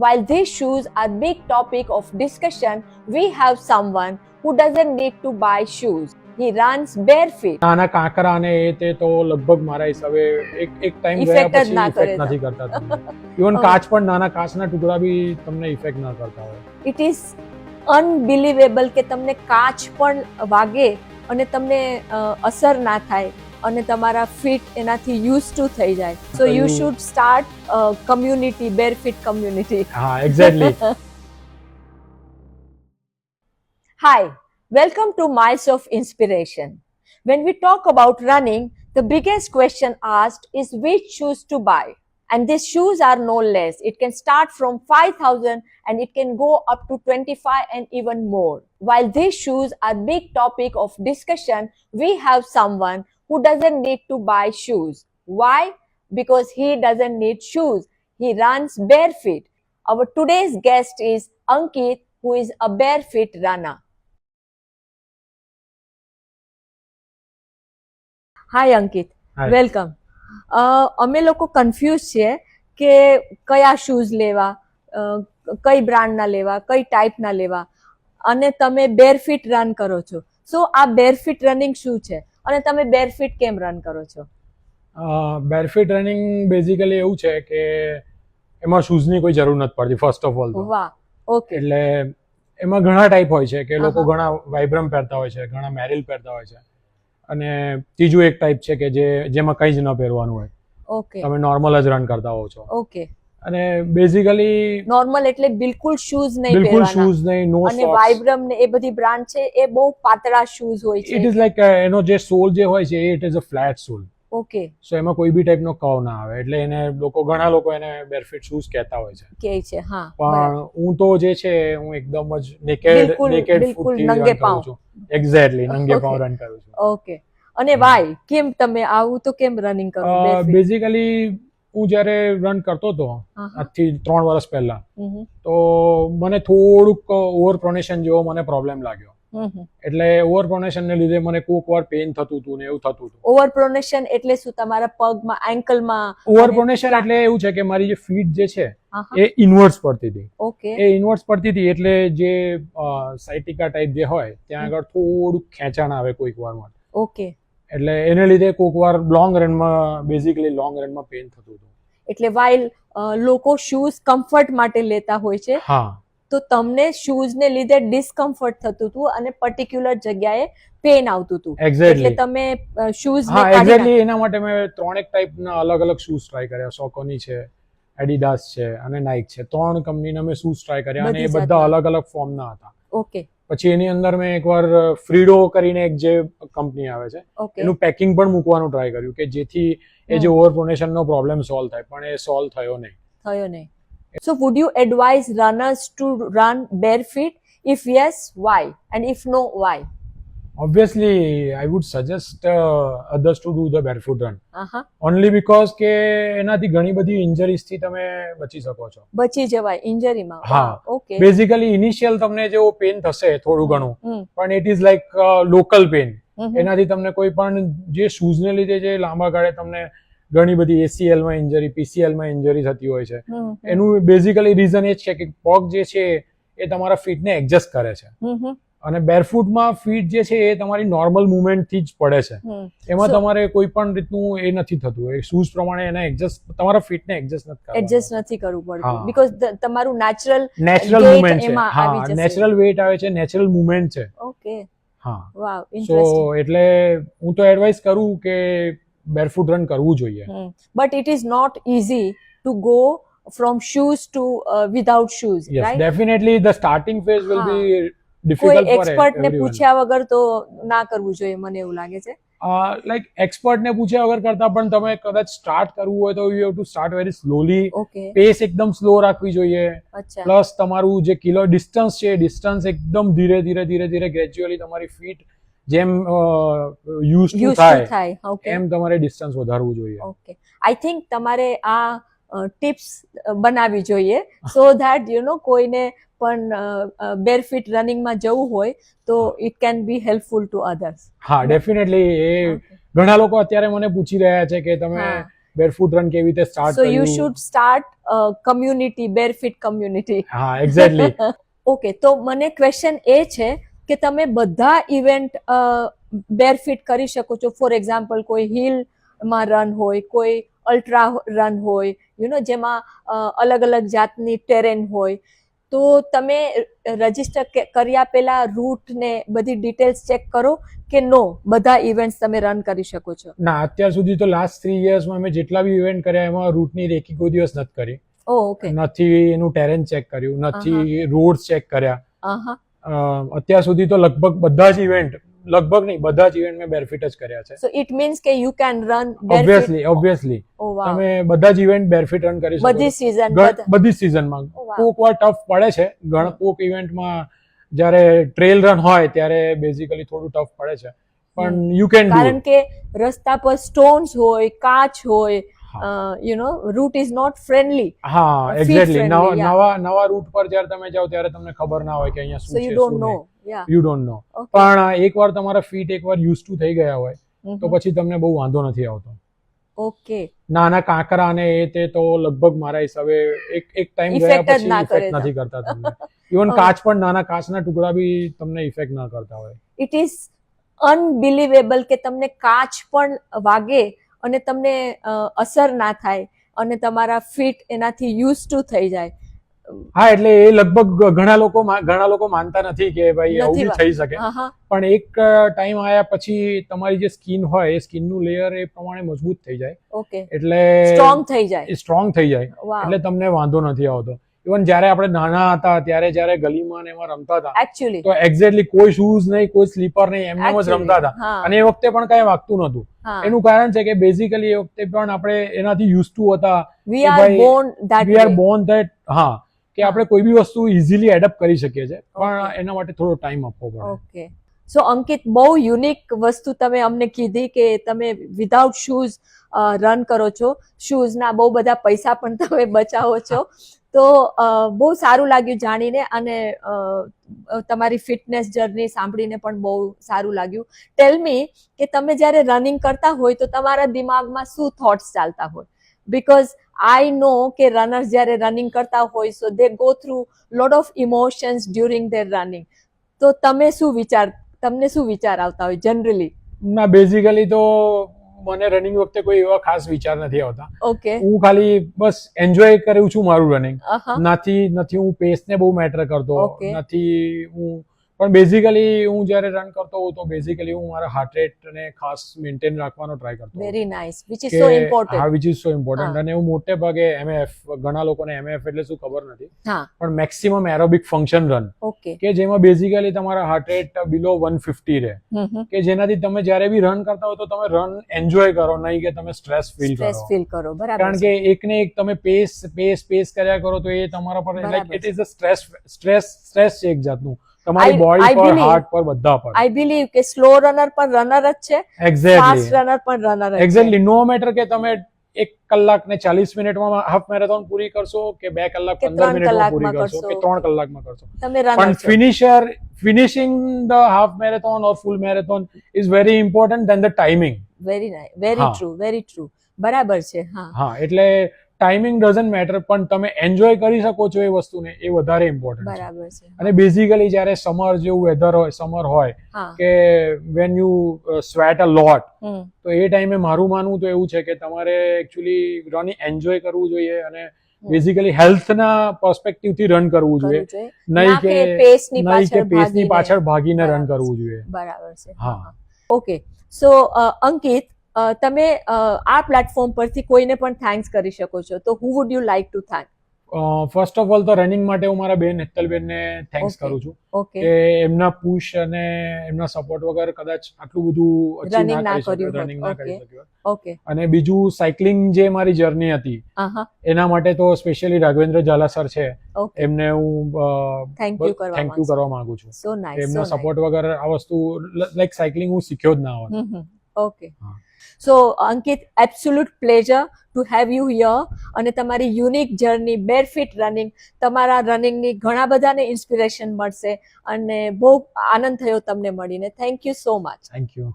While these shoes are big topic of discussion, we have someone who doesn't need to buy shoes. He runs barefoot. નાના કાંકરા ને એ તે તો લગભગ મારા હિસાબે એક ટાઈમ ગયા Effect જ પછી ના કરે ઇફેક્ટ તો. નથી કરતા તમને. ઇવન કાચ પણ નાના કાચના ટુકડા બી તમને ઇફેક્ટ ના કરતા હોય. It is unbelievable કે તમને કાચ પણ વાગે અને તમને અસર ના થાય અને તમારા ફીટ એનાથી યુઝ ટુ થઈ જાય. So you should start community, barefeet community. હા, exactly. Hi, welcome to Miles of Inspiration. When we talk about running, the biggest question asked is which shoes to buy. And these shoes are no less. It can start from 5,000 and it can go up to 25 and even more. While these shoes are big topic of discussion, we have someone who doesn't need to buy shoes. Why? Because he doesn't need shoes. He runs barefoot. Our today's guest is Ankit, who is a barefoot runner. Hi Ankit, Hi. welcome. અમે લોકો confuse છીએ કે કયા shoes લેવા, કઈ બ્રાન્ડના લેવા, કઈ ટાઈપના લેવા, અને તમે બેરફીટ રન કરો છો. સો આ બેરફીટ રનિંગ શું છે અને તમે બેરફીટ કેમ રન કરો છો? બેરફીટ રનિંગ બેઝિકલી એવું છે કે એમાં શૂઝની કોઈ જરૂર નથી પડતી ફર્સ્ટ ઓફ ઓલ તો. વાહ, ઓકે. એટલે એમાં ઘણા ટાઈપ હોય છે કે લોકો ઘણા વાઇબ્રમ પહેરતા હોય છે, ઘણા મેરિલ પહેરતા હોય છે, અને ત્રીજું એક ટાઈપ છે કે જેમાં કંઈ જ ન પહેરવાનું હોય. ઓકે, તમે નોર્મલ જ રન કરતા હોવ છો. ઓકે. અને બેઝિકલી નોર્મલ એટલે બિલકુલ શૂઝ નહીં બિલકુલ પહેરવાના. શૂઝ નહીં, નો અને સોક્સ. વાઇબ્રમ ને એ બધી બ્રાન્ડ છે એ બહુ પાતળા શૂઝ હોય ઇટ છે. ઇઝ લાઈક એનો જે સોલ જે હોય છે it is a flat sole. Okay, so એમાં કોઈ બી ટાઈપનો કર્વ ના આવે, એટલે એને ઘણા લોકો એને બેરફીટ શૂઝ કહેતા હોય છે. કે છે. હા, પણ હું તો જે છે હું એકદમ જ નેકેડ બિલકુલ ફૂટથી નંગે રન કરું પાઉં. છું. એક્ઝેક્ટલી નંગે Okay. પાઉં રન કરું છું. ઓકે. અને વાય કેમ તમે આવું તો કેમ રનિંગ કરો? બેઝિકલી હું જ્યારે રન કરતો હતો આજથી 3 વર્ષ પહેલા, તો મને થોડુંક ઓવર પ્રોનેશન જેવો મને પ્રોબ્લેમ લાગ્યો. એટલે ઓવર પ્રોનેશન ને લીધે મને કોક વાર પેઇન થતું હતું ને એવું થતું હતું. ઓવર પ્રોનેશન એટલે શું? તમારા પગમાં, એન્કલમાં? ઓવર પ્રોનેશન એટલે એવું છે કે મારી જે ફીટ જે છે આહા. એ ઇનવર્સ પડતી હતી. ઓકે, એ ઇનવર્સ પડતી હતી એટલે જે સાયટિકા ટાઈપ જે હોય ત્યાં આગળ થોડુંક ખેંચાણ આવે કોઈક વારમાં. ઓકે. એટલે એને લીધે કોઈક વાર લોંગ રનમાં પેઇન થતું હતું. એટલે વાઇલ લોકો શૂઝ કમ્ફર્ટ માટે લેતા હોય છે, હા, તો તમને શૂઝ ને લીધે ડિસ્કમ્ફર્ટ થતું હતું અને પર્ટિક્યુલર જગ્યાએ પેન આવતું હતું. એક્ઝેક્ટલી. એટલે તમે શૂઝ હા, એક્ઝેક્ટલી. એના માટે મેં 3 ટાઈપના અલગ અલગ શૂઝ ટ્રાય કર્યા. સોકોની છે, એડિડાસ છે અને નાઇક છે. 3 કંપનીના મેં શૂઝ ટ્રાય કર્યા અને એ બધી બધા જાતના. અલગ અલગ ફોર્મના હતા. ઓકે, પછી એની અંદર મેં એકવાર ફ્રીડો કરીને એક જે કંપની આવે છે ઓકે. એનું પેકિંગ પણ મૂકવાનું ટ્રાય કર્યું કે જેથી એ જે ઓવર પ્રોનેશનનો પ્રોબ્લેમ સોલ્વ થાય, પણ એ સોલ્વ થયો નહીં. થયો નહીં. So would you advise runners to run barefoot? If yes, why? And if no, why? Obviously, I would suggest others to do the barefoot run. Aha. Only because કે એનાથી ઘણી બધી injuries થી તમે બચી શકો છો. બચી જવાય ઇન્જરીમાં. હા. ઓકે. બેઝિકલી ઇનિશિયલ તમને જેવો પેન થશે થોડું ઘણું, પણ it is like local pain. એનાથી તમને કોઈ પણ જે શૂઝને લીધે જે લાંબા ગાળે તમને ઘણી બધી ACL માં ઇન્જરી, PCL માં ઇન્જરી થતી હોય છે, એનું બેઝિકલી રીઝન એ જ છે કે પગ જે છે એ તમારા ફીટને એડજસ્ટ કરે છે. અને બેરફૂટમાં ફીટ જે છે એ તમારી નોર્મલ મુવમેન્ટથી જ પડે છે. એમાં તમારે કોઈ પણ રીતનું એ નથી થતું. એ શૂઝ પ્રમાણે એને એડજસ્ટ, તમારા ફીટને એડજસ્ટ નથી કરવાનું. એડજસ્ટ નથી કરવું પડતું હા. બીકોઝ તમારું નેચરલ મુવમેન્ટ છે. એમાં આવી હા, જશે. નેચરલ વેટ આવે છે, નેચરલ મુવમેન્ટ છે. ઓકે. હા. વાવ, સો ઇન્ટરેસ્ટિંગ. એટલે હું તો એડવાઇસ કરું કે બેરફૂટ રન કરવું જોઈએ. But it is not easy to go from shoes to without shoes, Yes, right? definitely the starting phase will હા. be કોઈ difficult for એક્સપર્ટ ને everyone. પૂછ્યા વગર તો ના કરવું જોઈએ, મને એવું લાગે છે. લાઈક એક્સપર્ટ ને પૂછ્યા વગર કરતા પણ તમે કદાચ સ્ટાર્ટ કરવું હોય તો you have to start very slowly. Okay. Pace એકદમ સ્લો રાખવી જોઈએ. અચ્છા. પ્લસ તમારું જે ડિસ્ટન્સ છે, ડિસ્ટન્સ એકદમ ધીરે ગ્રેજ્યુઅલી તમારી ફીટ જેમ યુઝ ટુ થાય ઓકે. એમ તમારે ડિસ્ટન્સ વધારવું જોઈએ. ઓકે. આઈ થિંક તમારે આ ટિપ્સ બનાવવી જોઈએ સો ધેટ કોઈને પણ બેરફીટ રનિંગમાં જવું હોય તો it can be helpful two others. હા, ડેફિનેટલી. એ ઘણા લોકો અત્યારે મને પૂછી રહ્યા છે કે તમે હા. બેરફૂટ રન કેવી રીતે સ્ટાર્ટ સો યુ કર્યું. Should start community, barefeet community. હા એક્ઝેક્ટલી. ઓકે, તો મને ક્વેશ્ચન એ છે કે તમે બધા ઇવેન્ટ બેરફીટ કરી શકો છો. ફોર એક્ઝામ્પલ કોઈ હિલમાં રન હોય, કોઈ અલ્ટ્રા રન હોય, જેમાં અલગ અલગ જાતની ટેરેન હોય, તો તમે રજીસ્ટર કર્યા પહેલા રૂટ ને બધી ડિટેલ્સ ચેક કરો કે નો, બધા ઇવેન્ટ્સ તમે રન કરી શકો છો? ના, અત્યાર સુધી તો લાસ્ટ 3 yearsમાં મેં જેટલા બી ઇવેન્ટ કર્યા એમાં રૂટની રેકી કોઈ દિવસ નથી કરી. ઓકે. નથી એનું ટેરેન ચેક કર્યું, નથી રોડ ચેક કર્યા. હા. અત્યાર સુધી તો લગભગ બધા જ ઇવેન્ટ, લગભગ નહીં બધા જ ઇવેન્ટ મેં બેરફીટ જ કર્યા છે. સો ઇટ મીન્સ કે યુ કેન રન ઓબ્વિયસલી ઓ વાવ, તમે બધા જ ઇવેન્ટ બેરફીટ રન કરી શકો બધી છો. સીઝન બધી સિઝનમાં. Oh, wow. કોક વાર ટફ પડે છે, ઘણા કોક ઇવેન્ટમાં જ્યારે ટ્રેલ રન હોય ત્યારે બેઝિકલી થોડું ટફ પડે છે, પણ યુ કેન ડુ. કારણ કે રસ્તા પર સ્ટોન્સ હોય, કાચ હોય, રૂટ ઇઝ નોટ ફ્રેન્ડલી. હા feet એક્ઝેક્ટલી. friendly, yeah. નવા રૂટ પર જ્યારે તમે જાઓ ત્યારે તમને ખબર ના હોય કે અહીંયા સો શું યુ છે ડોન્ટ શું નો. નહીં. Yeah. You don't know. Okay. પણ એકવાર તમારા ફીટ એકવાર યુઝ ટુ થઈ ગયા હોય તો પછી તમને બહુ વાંધો નથી આવતો. ઓકે. નાના કાંકરા ને એ તે તો લગભગ મારા હિસાબે એક ટાઈમ ગયા Effect જ પછી ના કરે ઇફેક્ટ નથી કરતા તમને. ઇવન કાચ પણ, નાના કાચના ટુકડા બી તમને ઇફેક્ટ ના કરતા હોય. ઇટ ઇઝ અનબિલીવેબલ કે તમને કાચ પણ વાગે અને તમને અસર ના થાય અને તમારા ફીટ એનાથી યુઝ ટુ થઈ જાય. હા, એટલે એ લગભગ ઘણા લોકો માનતા નથી કે ભાઈ આવું બી થઈ શકે. હા, હા. પણ એક ટાઈમ આયા પછી તમારી જે સ્કિન હોય એ સ્કિનનું લેયર એ પ્રમાણે મજબૂત થઈ જાય, ઓકે. એટલે સ્ટ્રોંગ થઈ જાય. સ્ટ્રોંગ થઈ જાય, વાવ. એટલે તમને વાંધો નથી આવતો. ઇવન જ્યારે આપણે નાના હતા ત્યારે જ્યારે ગલીમાં ને એમાં રમતા હતા એકચ્યુઅલી તો એક્ઝેક્ટલી કોઈ શૂઝ નહીં, કોઈ સ્લીપર નહીં, એમને જ રમતા હતા. અને એ વખતે પણ કઈ વાગતું નહોતું. એનું કારણ છે કે બેઝિકલી એ વખતે પણ આપણે એનાથી યુઝ ટુ હતા. વી આર બોર્ન ધેટ હા, કે આપણે કોઈ બી વસ્તુ ઇઝીલી એડપ્ટ કરી શકીએ છીએ, પણ એના માટે થોડો ટાઈમ આપવો પડે. ઓકે. સો અંકિત, બહુ યુનિક વસ્તુ તમે અમને કીધી કે તમે વિધાઉટ શૂઝ રન કરો છો. શૂઝના બહુ બધા પૈસા પણ તમે બચાવો છો. તો બહુ સારું લાગ્યું જાણીને, અને તમારી ફિટનેસ જર્ની સાંભળીને પણ બહુ સારું લાગ્યું. ટેલ મી કે તમે જ્યારે રનિંગ કરતા હોય તો તમારા દિમાગમાં શું થોટ્સ ચાલતા હોય? બીકોઝ I know કે રનર્સ જ્યારે રનિંગ કરતા હોય so they go through lot of emotions during their running. તો તમને શું વિચાર આવતા હોય જનરલી? ના, બેઝિકલી તો મને રનિંગ વખતે કોઈ એવા ખાસ વિચાર નથી આવતા. ઓકે. હું ખાલી બસ એન્જોય કરું છું મારું રનિંગ. અહા. નથી હું પેસને બહુ મેટર કરતો Okay. નથી હું, પણ બેઝિકલી હું જ્યારે રન કરતો હોઉં તો બેઝિકલી હું મારા હાર્ટ રેટને ખાસ મેન્ટેન રાખવાનો ટ્રાય કરતો હોઉં. Very nice, which is so હા, important. Which is so important. હા. અને હું મોટે ભાગે MF, ઘણા લોકોને MF એટલે શું ખબર નથી, હા. પણ maximum aerobic function run, okay. કે જેમાં બેઝિકલી તમારા હાર્ટ રેટ બિલો 150 રહે, કે જેનાથી તમે જ્યારે બી રન કરતા હોય તો તમે રન એન્જોય કરો, નહીં કે તમે સ્ટ્રેસ ફીલ સ્ટ્રેસ કરો. ફીલ કરો. બરાબર. કારણ કે એકને એક તમે પેસ કર્યા કરો તો એ તમારા પર લાઈક બરાબર ઇટ ઇઝ અ સ્ટ્રેસ છે એક જાતનું, તમારી I બોડી પર, believe- હાર્ટ પર, બધા પર. આઈ બિલીવ કે સ્લો રનર પણ રનર જ છે, ફાસ્ટ એક્ઝેક્ટલી રનર પણ રનર જ છે. એક્ઝેક્ટલી. નો મેટર કે તમે 1 કલાક ને 40 મિનિટમાં હાફ મેરેથોન પૂરી કરશો કે 2 કલાક કે 15 3 મિનિટમાં પૂરી કલાકમાં કરશો કરશો. કે 3 કલાકમાં કરશો, તમે પણ રનર છો. finishing the half marathon or full marathon is very important than the timing. Very nice, very હા. True, very true. બરાબર છે. હા. હા, એટલે ટાઈમિંગ ડઝન્ટ મેટર, પણ તમે એન્જોય કરી શકો છો એ વસ્તુને, એ વધારે ઇમ્પોર્ટન્ટ છે. બરાબર છે. અને બેઝિકલી જ્યારે સમર જેવું વેધર હોય, સમર હોય હા. કે વેન યુ સ્વેટ અ લોટ, હમ. તો એ ટાઈમે મારું માનવું તો એવું છે કે તમારે એકચ્યુઅલી રન એન્જોય કરવું જોઈએ, અને બેઝિકલી હેલ્થના પર્સપેક્ટિવ થી રન કરવું જોઈએ, કરવું જોઈએ. નહીં ના કે કે પેસની પેસની પાછળ પાછળ ભાગીને રન બરાબર કરવું જોઈએ. બરાબર છે. હા. ઓકે. સો અંકિત, તમે આ પ્લેટફોર્મ પરથી કોઈને પણ થેન્ક્સ કરી શકો છો, તો who would you like to thank? First of all તો રનિંગ માટે હું મારા બેન હેતલબેનને થેન્ક્સ Okay. કરું છું, ઓકે. કે એમના પુશ અને એમના સપોર્ટ વગર કદાચ આટલું બધું achieve Running ના કરી શક્યો, કર્યું હોત. running ના કરી Okay. શક્યો. ઓકે. અને બીજું સાયકલિંગ જે મારી જર્ની હતી આહા. એના માટે તો સ્પેશિયલી રાઘવેન્દ્ર ઝાલા સર છે, ઓકે. એમને હું Thank you કરવા થેન્ક યુ માંગુ. કરવા માંગુ છું. સો નાઇસ, એમના સપોર્ટ વગર આ વસ્તુ લાઈક સાયકલિંગ હું શીખ્યો જ ના હોત. ઓકે. હા. So Ankit, absolute pleasure to have you here, અને તમારી યુનિક જર્ની બેરફીટ રનિંગ, તમારા રનિંગની ઘણા બધાને ઇન્સ્પિરેશન મળશે, અને બહુ આનંદ થયો તમને મળીને. Thank you so much. Thank you.